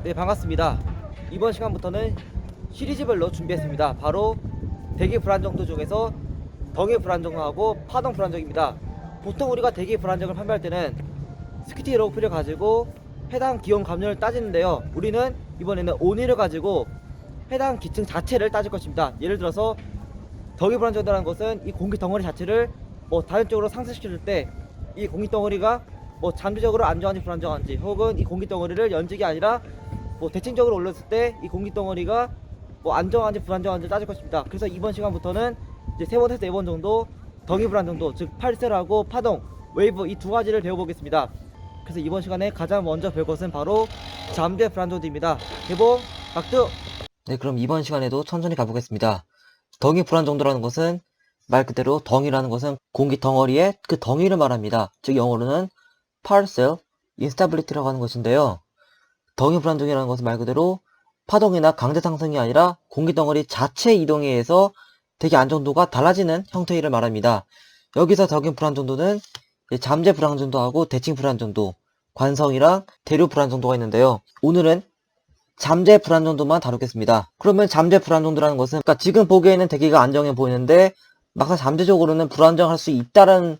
네, 반갑습니다. 이번 시간부터는 시리즈별로 준비했습니다. 바로 대기 불안정도 중에서 덩이 불안정도하고 파동 불안정입니다. 보통 우리가 대기 불안정을 판매할 때는 스큐티 로우피를 가지고 해당 기온 감률을 따지는데요. 우리는 이번에는 온위를 가지고 해당 기층 자체를 따질 것입니다. 예를 들어서 덩이 불안정도라는 것은 이 공기 덩어리 자체를 다른 쪽으로 상승시킬 때 이 공기 덩어리가 잠재적으로 안정한지 불안정한지, 혹은 이 공기 덩어리를 연직이 아니라 대칭적으로 올렸을 때 이 공기 덩어리가 안정한지 불안정한지 따질 것입니다. 그래서 이번 시간부터는 이제 3번에서 4번 정도 덩이 불안정도, 즉 팔셀하고 파동, 웨이브, 이 두 가지를 배워보겠습니다. 그래서 이번 시간에 가장 먼저 배울 것은 바로 잠재 불안정도입니다. 개봉 박두. 네, 그럼 이번 시간에도 천천히 가보겠습니다. 덩이 불안정도라는 것은 말 그대로 덩이라는 것은 공기 덩어리의 그 덩이를 말합니다. 즉 영어로는 partial instability라고 하는 것인데요. 덩이 불안정이라는 것은 말 그대로 파동이나 강제 상승이 아니라 공기 덩어리 자체 이동에 의해서 대기 안정도가 달라지는 형태를 말합니다. 여기서 덩이 불안정도는 잠재 불안정도하고 대칭 불안정도, 관성이랑 대류 불안정도가 있는데요. 오늘은 잠재 불안정도만 다루겠습니다. 그러면 잠재 불안정도라는 것은 지금 보기에는 대기가 안정해 보이는데 막상 잠재적으로는 불안정할 수 있다는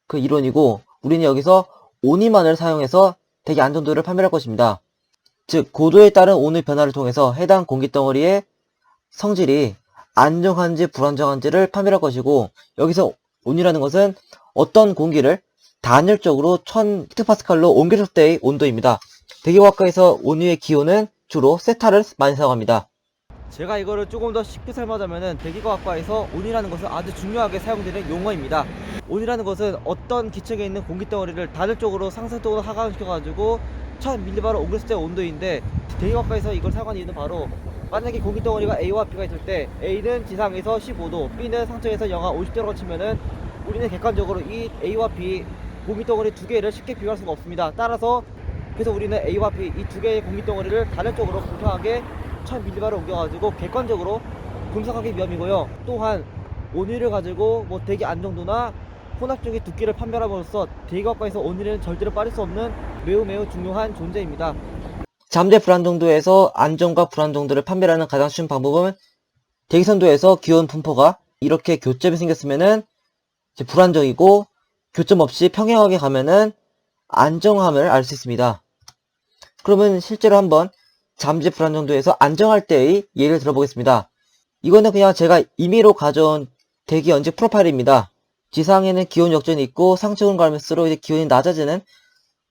그 이론이고, 우리는 여기서 온위만을 사용해서 대기 안정도를 판별할 것입니다. 즉 고도에 따른 온의 변화를 통해서 해당 공기덩어리의 성질이 안정한지 불안정한지를 판별할 것이고, 여기서 온이라는 것은 어떤 공기를 단일적으로 1000헥토파스칼로 옮겨줄 때의 온도입니다. 대기과학과에서 온유의 기호는 주로 세타를 많이 사용합니다. 제가 이거를 조금 더 쉽게 설명하자면은, 대기과학과에서 온이라는 것은 아주 중요하게 사용되는 용어입니다. 온이라는 것은 어떤 기층에 있는 공기덩어리를 단일적으로 상승적으로 하강시켜가지고 1000mB로 옮겼을 때 온도인데, 대기과학과에서 이걸 사용하는 이유는 바로 만약에 공기덩어리가 A와 B가 있을 때 A는 지상에서 15도, B는 상층에서 영하 50도라고 치면은 우리는 객관적으로 이 A와 B 공기덩어리 두 개를 쉽게 비교할 수가 없습니다. 따라서 그래서 우리는 A와 B 이 두 개의 공기덩어리를 단일적으로 공평하게 1000mB로 옮겨가지고 객관적으로 분석하기 위함이고요. 또한 온위를 가지고 대기 안정도나 혼합적인 두께를 판별함으로써 대기과학과에서 온위는 절대로 빠질 수 없는 매우 중요한 존재입니다. 잠재 불안정도에서 안정과 불안정도를 판별하는 가장 쉬운 방법은, 대기선도에서 기온 분포가 이렇게 교점이 생겼으면은 이제 불안정이고, 교점 없이 평행하게 가면은 안정함을 알 수 있습니다. 그러면 실제로 한번 잠재 불안정도에서 안정할 때의 예를 들어보겠습니다. 이거는 그냥 제가 임의로 가져온 대기 연직 프로파일입니다. 지상에는 기온 역전이 있고 상층으로 갈수록 이제 기온이 낮아지는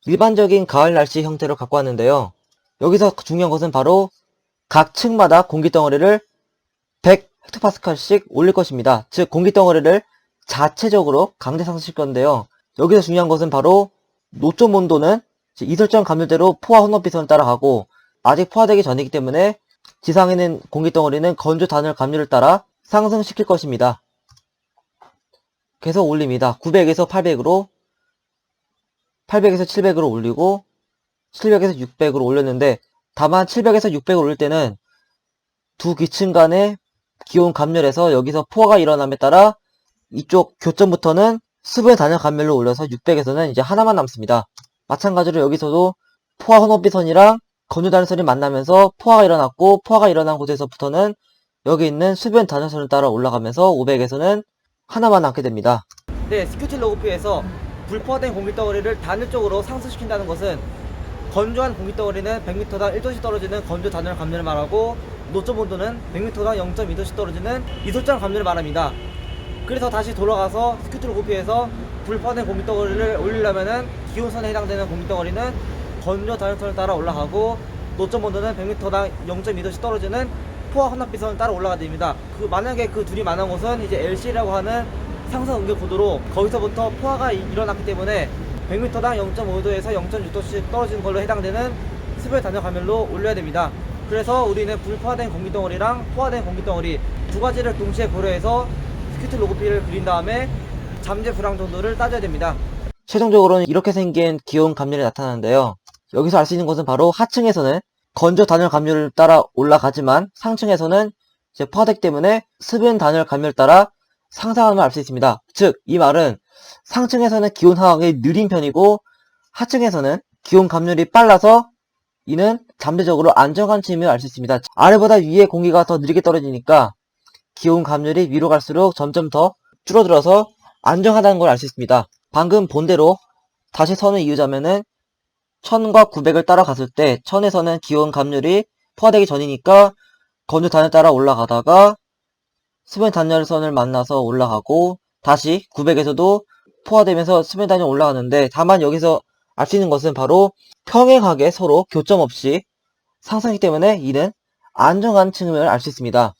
일반적인 가을 날씨 형태로 갖고 왔는데요. 여기서 중요한 것은 바로 각 층마다 공기덩어리를 100헥토파스칼씩 올릴 것입니다. 즉 공기덩어리를 자체적으로 강제 상승시킬 건데요. 여기서 중요한 것은 바로 노점 온도는 이설정 감률대로 포화 혼합비선을 따라가고, 아직 포화되기 전이기 때문에 지상에는 공기덩어리는 건조 단열 감률을 따라 상승시킬 것입니다. 계속 올립니다. 900에서 800으로, 800에서 700으로 올리고 700에서 600으로 올렸는데, 다만 700에서 600으로 올릴 때는 두 기층 간의 기온 감열에서 여기서 포화가 일어남에 따라 이쪽 교점부터는 수분의 단열 감열로 올려서 600에서는 이제 하나만 남습니다. 마찬가지로 여기서도 포화 혼합비선이랑 건조 단열선이 만나면서 포화가 일어났고, 포화가 일어난 곳에서부터는 여기 있는 수분 단열선을 따라 올라가면서 500에서는 하나만 남게 됩니다. 네, 스큐티 로그피에서 불포화된 공기덩어리를 단일적으로 상승시킨다는 것은, 건조한 공기덩어리는 100m당 1도씩 떨어지는 건조 단열 감열을 말하고, 노점 온도는 100m당 0.2도씩 떨어지는 이솔장 감열을 말합니다. 그래서 다시 돌아가서 스큐티 로그피에서 불포화된 공기덩어리를 올리려면은 기온선에 해당되는 공기덩어리는 건조 단열선을 따라 올라가고, 노점 온도는 100m당 0.2도씩 떨어지는 포화 혼합비선을 따라 올라가야 됩니다. 만약에 그 둘이 만난 곳은 이제 LC라고 하는 상승 응격 고도로, 거기서부터 포화가 일어났기 때문에 100m당 0.5도에서 0.6도씩 떨어지는 걸로 해당되는 수분 단열 감열로 올려야 됩니다. 그래서 우리는 불포화된 공기덩어리랑 포화된 공기덩어리 두 가지를 동시에 고려해서 스큐티 로그피를 그린 다음에 잠재 불안정도를 따져야 됩니다. 최종적으로는 이렇게 생긴 기온 감열이 나타나는데요. 여기서 알 수 있는 것은 바로 하층에서는 건조 단열 감열을 따라 올라가지만 상층에서는 이제 포화되기 때문에 수분 단열 감열을 따라 상승함을 알 수 있습니다. 즉 이 말은 상층에서는 기온 하락이 느린 편이고, 하층에서는 기온 감열이 빨라서 이는 잠재적으로 안정한 층임을 알 수 있습니다. 아래보다 위에 공기가 더 느리게 떨어지니까 기온 감률이 위로 갈수록 점점 더 줄어들어서 안정하다는 걸 알 수 있습니다. 방금 본대로 다시 선을 이으자면은 1000과 900을 따라갔을 때 1000에서는 기온 감률이 포화되기 전이니까 건조 단을 따라 올라가다가 수면 단열선을 만나서 올라가고 다시 900에서도 포화되면서 수면 단열이 올라가는데, 다만 여기서 알 수 있는 것은 바로 평행하게 서로 교점 없이 상승하기 때문에 이는 안정한 층임을 알 수 있습니다.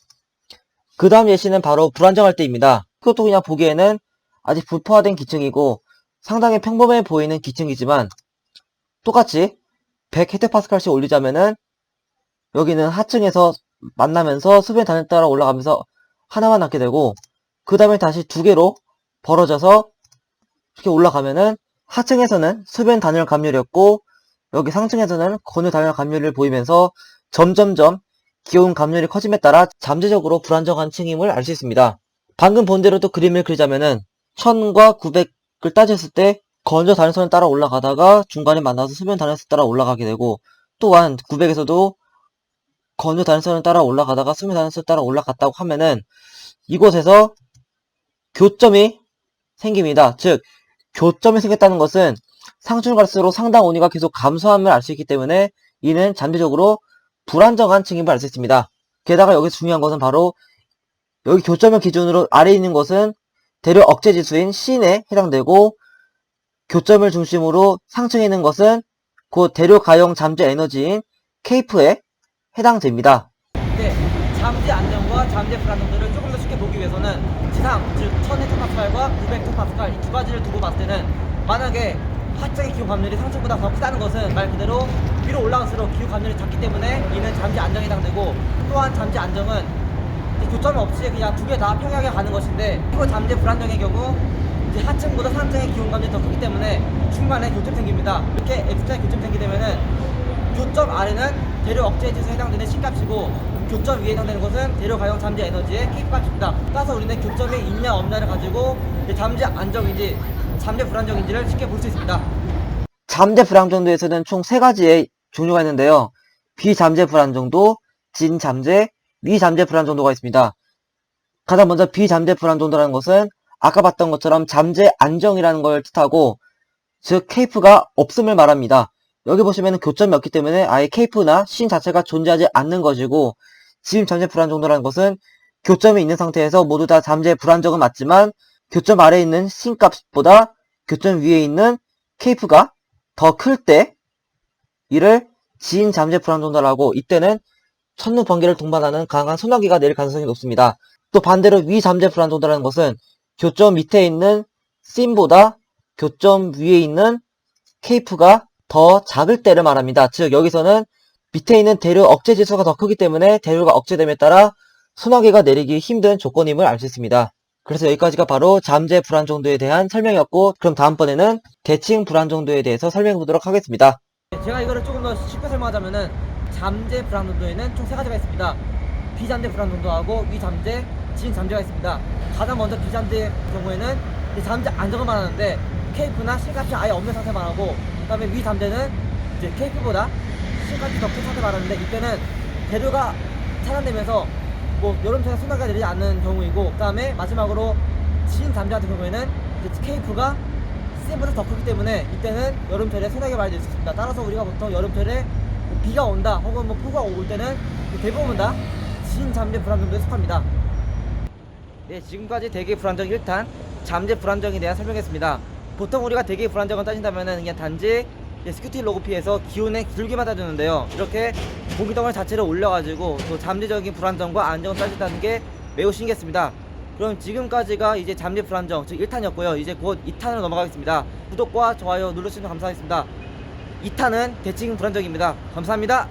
그 다음 예시는 바로 불안정할 때입니다. 그것도 그냥 보기에는 아직 불포화된 기층이고 상당히 평범해 보이는 기층이지만 똑같이 100헥토파스칼씩 올리자면은 여기는 하층에서 만나면서 수변 단을 따라 올라가면서 하나만 남게 되고, 그 다음에 다시 두 개로 벌어져서 이렇게 올라가면은 하층에서는 수변 단열 감률이었고 여기 상층에서는 건조 단열 감률을 보이면서 점점점 기온 감률이 커짐에 따라 잠재적으로 불안정한 층임을 알 수 있습니다. 방금 본 대로 또 그림을 그리자면은 1000과 900을 따졌을 때 건조 단열선을 따라 올라가다가 중간에 만나서 수변 단열선 따라 올라가게 되고, 또한 900에서도 건조 단열선을 따라 올라가다가 수면 단열선을 따라 올라갔다고 하면은 이곳에서 교점이 생깁니다. 즉 교점이 생겼다는 것은 상층을 갈수록 상당 온위가 계속 감소함을 알 수 있기 때문에 이는 잠재적으로 불안정한 층임을 알 수 있습니다. 게다가 여기서 중요한 것은 바로 여기 교점을 기준으로 아래에 있는 것은 대륙 억제 지수인 C에 해당되고, 교점을 중심으로 상층에 있는 것은 곧 대륙 가용 잠재 에너지인 케이프에 해당됩니다. 네, 잠재 안정과 잠재 불안정도를 조금 더 쉽게 보기 위해서는 지상, 즉 1000헥토파스칼과 900헥토파스칼 이 두 가지를 두고 봤을 때는, 만약에 하층의 기온 감률이 상층보다 더 크다는 것은 말 그대로 위로 올라갈수록 기온 감률이 작기 때문에 이는 잠재 안정에 해당되고, 또한 잠재 안정은 교점 없이 그냥 두 개 다 평행하게 가는 것인데, 이거 잠재 불안정의 경우 이제 하층보다 상층의 기온 감률이 더 크기 때문에 중간에 교점 생깁니다. 이렇게 X자의 교점 생기게 되면은 교점 아래는 대륙 억제 지수에 해당되는 C값이고 교점 위에 해당되는 것은 대륙 가용 잠재 에너지의 K값입니다. 따라서 우리는 교점이 있냐 없냐를 가지고 잠재 안정인지 잠재 불안정인지를 쉽게 볼 수 있습니다. 잠재 불안정도에서는 총 3가지의 종류가 있는데요. 비잠재 불안정도, 진잠재, 위잠재 불안정도가 있습니다. 가장 먼저 비잠재 불안정도라는 것은 아까 봤던 것처럼 잠재 안정이라는 걸 뜻하고, 즉 케이프가 없음을 말합니다. 여기 보시면 교점이 없기 때문에 아예 케이프나 신 자체가 존재하지 않는 것이고, 지금 잠재 불안정도라는 것은 교점이 있는 상태에서 모두 다 잠재 불안정은 맞지만 교점 아래에 있는 신 값보다 교점 위에 있는 케이프가 더 클 때 이를 지인 잠재 불안정도라고, 이때는 천둥 번개를 동반하는 강한 소나기가 내릴 가능성이 높습니다. 또 반대로 위잠재 불안정도라는 것은 교점 밑에 있는 씬보다 교점 위에 있는 케이프가 더 작을 때를 말합니다. 즉 여기서는 밑에 있는 대륙 억제 지수가 더 크기 때문에 대륙가 억제됨에 따라 소나기가 내리기 힘든 조건임을 알 수 있습니다. 그래서 여기까지가 바로 잠재 불안정도에 대한 설명이었고, 그럼 다음번에는 대칭 불안정도에 대해서 설명해 보도록 하겠습니다. 제가 이거를 조금 더 쉽게 설명하자면은 잠재 불안정도에는 총 3가지가 있습니다. 비잠재 불안정도하고 위잠재, 진잠재가 있습니다. 가장 먼저 비잠재 경우에는 잠재 안정을 말하는데 K프나 C값이 아예 없는 상태 말하고, 그 다음에 위잠재는 이제 K프보다 C값이 더 큰 상태 말하는데, 이때는 대류가 차단되면서 뭐 여름철에 소나기가 내리지 않는 경우이고, 그 다음에 마지막으로 진잠재 같은 경우에는 이제 K프가 C보다 더 크기 때문에 이때는 여름철에 소나기가 많이 낼 수 있습니다. 따라서 우리가 보통 여름철에 비가 온다 혹은 뭐 폭우가 올 때는 대부분 다 진잠재 불안정도에 속합니다. 네, 지금까지 대기 불안정 1탄 잠재 불안정에 대한 설명했습니다. 보통 우리가 대기 불안정을 따진다면은 그냥 단지 스큐티 로그피에서 기온의 줄기만 따주는데요. 이렇게 공기덩어리 자체를 올려가지고 또 잠재적인 불안정과 안정을 따진다는 게 매우 신기했습니다. 그럼 지금까지가 이제 잠재 불안정 즉 1탄이었고요. 이제 곧 2탄으로 넘어가겠습니다. 구독과 좋아요 눌러주시면 감사하겠습니다. 2탄은 대칭 불안정입니다. 감사합니다.